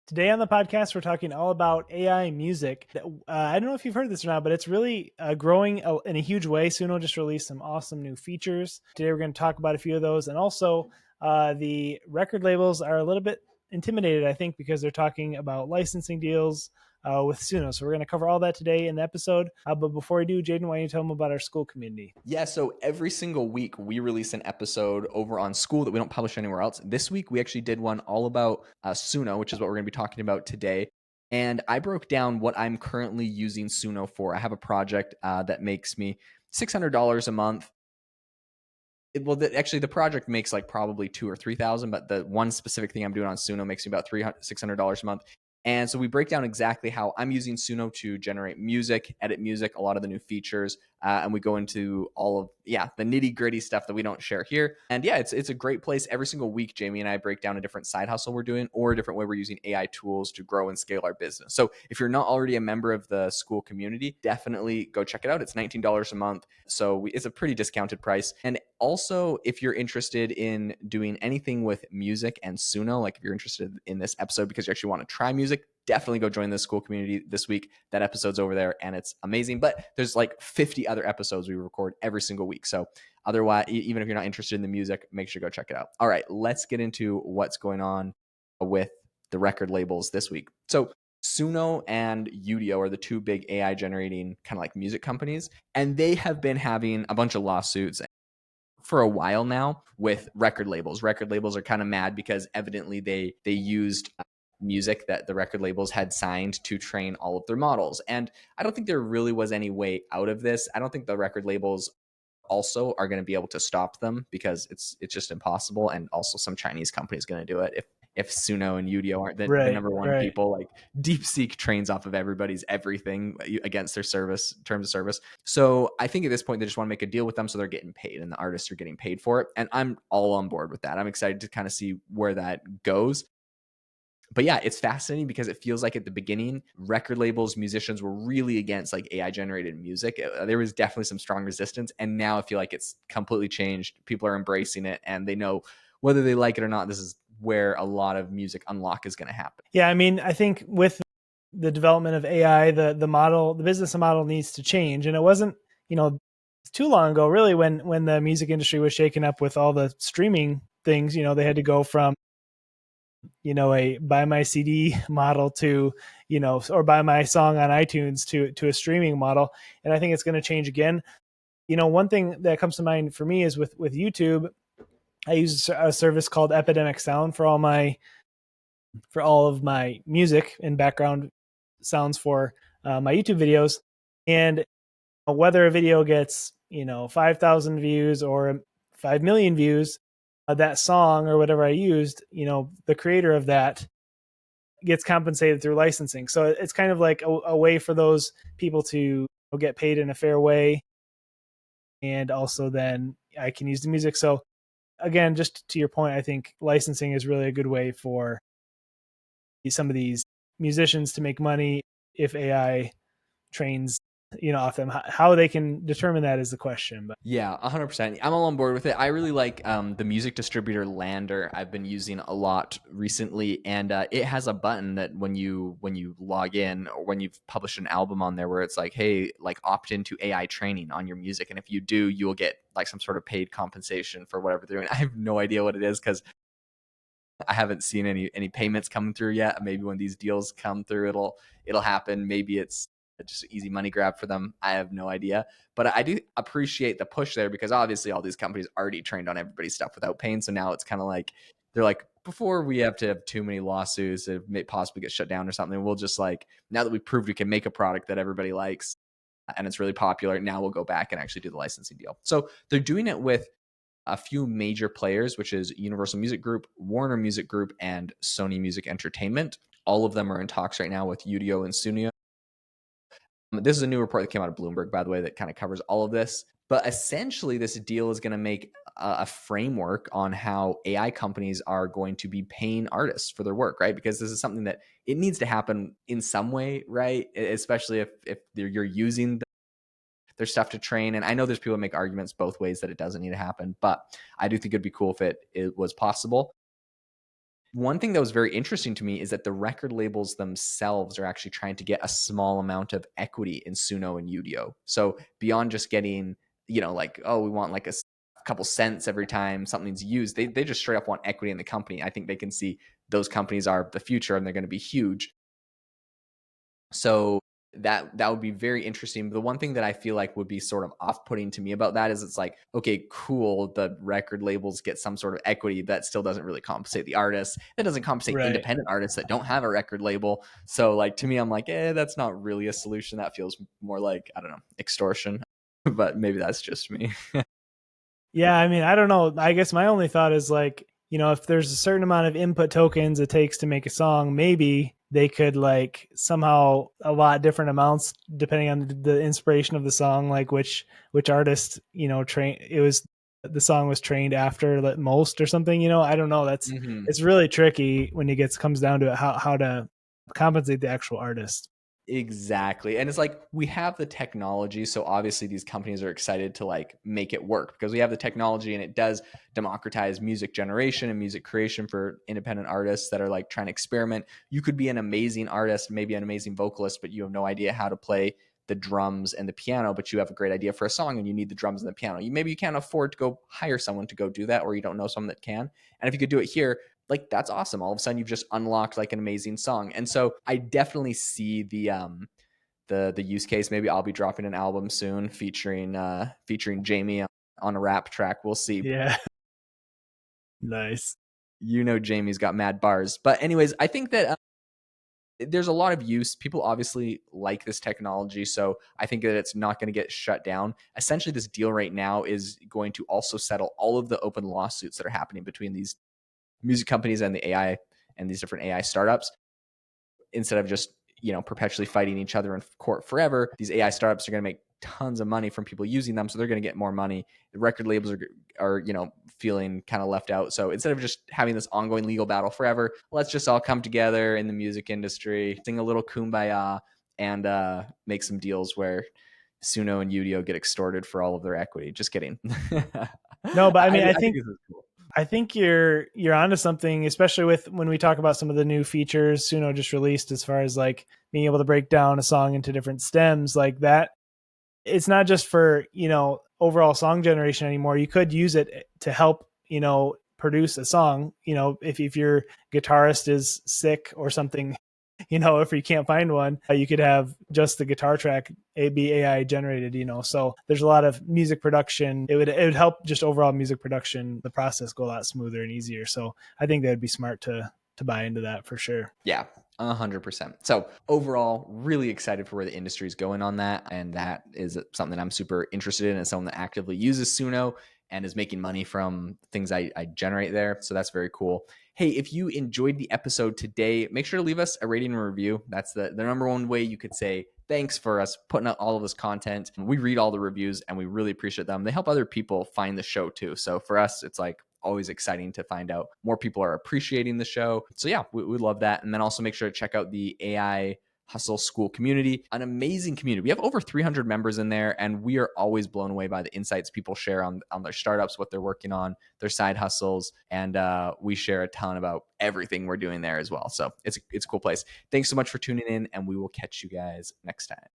Today on the podcast, we're talking all about AI music. I don't know if you've heard this or not, but it's really growing in a huge way. Suno just released some awesome new features. Today, we're going to talk about a few of those. And also, the record labels are a little bit intimidated, I think, because they're talking about licensing deals with Suno. So, we're going to cover all that today in the episode. But before we do, Jaeden, why don't you tell them about our school community? Yeah, so every single week we release an episode over on school that we don't publish anywhere else. This week we actually did one all about Suno, which is what we're going to be talking about today. And I broke down what I'm currently using Suno for. I have a project that makes me $600 a month. Actually, the project makes like probably 2 or 3 thousand, but the one specific thing I'm doing on Suno makes me about $600 a month. And so we break down exactly how I'm using Suno to generate music, edit music, a lot of the new features, and we go into all of the nitty gritty stuff that we don't share here. And yeah, it's a great place. Every single week, Jamie and I break down a different side hustle we're doing or a different way we're using AI tools to grow and scale our business. So if you're not already a member of the school community, definitely go check it out. It's $19 a month, so it's a pretty discounted price. And also, if you're interested in doing anything with music and Suno, like if you're interested in this episode because you actually want to try music, definitely go join the school community this week. That episode's over there and it's amazing. But there's like 50 other episodes we record every single week. So otherwise, even if you're not interested in the music, make sure to go check it out. All right, let's get into what's going on with the record labels this week. So Suno and Udio are the two big AI generating kind of like music companies, and they have been having a bunch of lawsuits for a while now with record labels. Record labels are kind of mad because evidently they used music that the record labels had signed to train all of their models. And I don't think there really was any way out of this. I don't think the record labels also are going to be able to stop them because it's just impossible. And also some Chinese company is going to do it if Suno and Udio aren't the Right, number one right. people. Like DeepSeek trains off of everybody's everything against their service terms of service. So I think at this point they just want to make a deal with them so they're getting paid and the artists are getting paid for it. And I'm all on board with that. I'm excited to kind of see where that goes. But yeah, it's fascinating because it feels like at the beginning, record labels, musicians were really against like AI generated music. There was definitely some strong resistance. And now I feel like it's completely changed. People are embracing it and they know whether they like it or not, this is where a lot of music unlock is going to happen. Yeah, I mean, I think with the development of AI, the business model needs to change, and it wasn't too long ago really when the music industry was shaken up with all the streaming things. They had to go from a buy my CD model to or buy my song on iTunes to a streaming model, and I think it's going to change again. One thing that comes to mind for me is with YouTube. I use a service called Epidemic Sound for all of my music and background sounds for my YouTube videos. And whether a video gets 5,000 views or 5 million views, that song or whatever I used, the creator of that gets compensated through licensing. So it's kind of like a way for those people to get paid in a fair way, and also then I can use the music. So again, just to your point, I think licensing is really a good way for some of these musicians to make money if AI trains off them. How they can determine that is the question. But Yeah, 100%. I'm all on board with it. I really like the music distributor Lander. I've been using a lot recently, and it has a button that when you log in or when you've published an album on there, where it's like, hey, like opt into AI training on your music, and if you do, you'll get like some sort of paid compensation for whatever they're doing. I have no idea what it is because I haven't seen any payments coming through yet. Maybe when these deals come through, it'll happen. Maybe it's just an easy money grab for them. I have no idea. But I do appreciate the push there because obviously all these companies already trained on everybody's stuff without paying. So now it's kind of like they're like, before we have to have too many lawsuits, it may possibly get shut down or something. We'll just like, now that we proved we can make a product that everybody likes and it's really popular, now we'll go back and actually do the licensing deal. So they're doing it with a few major players, which is Universal Music Group, Warner Music Group, and Sony Music Entertainment. All of them are in talks right now with Udio and Suno. This is a new report that came out of Bloomberg, by the way, that kind of covers all of this. But essentially, this deal is going to make a framework on how AI companies are going to be paying artists for their work, right? Because this is something that it needs to happen in some way, right? Especially if you're using their stuff to train. And I know there's people that make arguments both ways that it doesn't need to happen, but I do think it'd be cool if it was possible. One thing that was very interesting to me is that the record labels themselves are actually trying to get a small amount of equity in Suno and Udio. So beyond just getting, like, oh, we want like couple cents every time something's used, they just straight up want equity in the company. I think they can see those companies are the future and they're going to be huge. So that would be very interesting. But the one thing that I feel like would be sort of off-putting to me about that is it's like, okay, cool, the record labels get some sort of equity, but that still doesn't really compensate the artists. That doesn't compensate Right. independent artists that don't have a record label. So like to me, I'm like, that's not really a solution. That feels more like, I don't know, extortion. But maybe that's just me. Yeah, I mean, I don't know. I guess my only thought is like, if there's a certain amount of input tokens it takes to make a song, maybe they could like somehow a lot different amounts depending on the inspiration of the song, like which artist, train it was the song was trained after most or something, I don't know. Mhm. It's really tricky when it comes down to it, how to compensate the actual artist. Exactly. And it's like we have the technology, so obviously these companies are excited to like make it work because we have the technology and it does democratize music generation and music creation for independent artists that are like trying to experiment. You could be an amazing artist, maybe an amazing vocalist, but you have no idea how to play the drums and the piano, but you have a great idea for a song and you need the drums and the piano. You can't afford to go hire someone to go do that, or you don't know someone that can. And if you could do it here, like that's awesome. All of a sudden you've just unlocked like an amazing song. And so I definitely see the use case. Maybe I'll be dropping an album soon featuring Jamie on a rap track. We'll see. Yeah. Nice. Jamie's got mad bars. But anyways, I think that there's a lot of use. People obviously like this technology, so I think that it's not going to get shut down. Essentially, this deal right now is going to also settle all of the open lawsuits that are happening between these music companies and the AI and these different AI startups. Instead of just perpetually fighting each other in court forever, these AI startups are going to make tons of money from people using them, so they're going to get more money. The record labels are feeling kind of left out. So instead of just having this ongoing legal battle forever, let's just all come together in the music industry, sing a little kumbaya, and make some deals where Suno and Udio get extorted for all of their equity. Just kidding. No, but I mean, I think this is cool. I think you're onto something, especially with when we talk about some of the new features Suno just released, as far as like being able to break down a song into different stems like that. It's not just for, overall song generation anymore. You could use it to help, produce a song, if your guitarist is sick or something, if you can't find one, you could have just the guitar track be AI generated, so there's a lot of music production. It would help just overall music production, the process go a lot smoother and easier. So I think that'd be smart to buy into that for sure. Yeah, 100%. So overall, really excited for where the industry is going on that. And that is something that I'm super interested in, as someone that actively uses Suno and is making money from things I generate there. So that's very cool. Hey, if you enjoyed the episode today, make sure to leave us a rating and review. That's the number one way you could say thanks for us putting out all of this content. We read all the reviews and we really appreciate them. They help other people find the show too. So for us, it's like always exciting to find out more people are appreciating the show. So yeah, we love that. And then also make sure to check out the AI Hustle School community, an amazing community. We have over 300 members in there, and we are always blown away by the insights people share on their startups, what they're working on, their side hustles, and we share a ton about everything we're doing there as well. So it's a cool place. Thanks so much for tuning in, and we will catch you guys next time.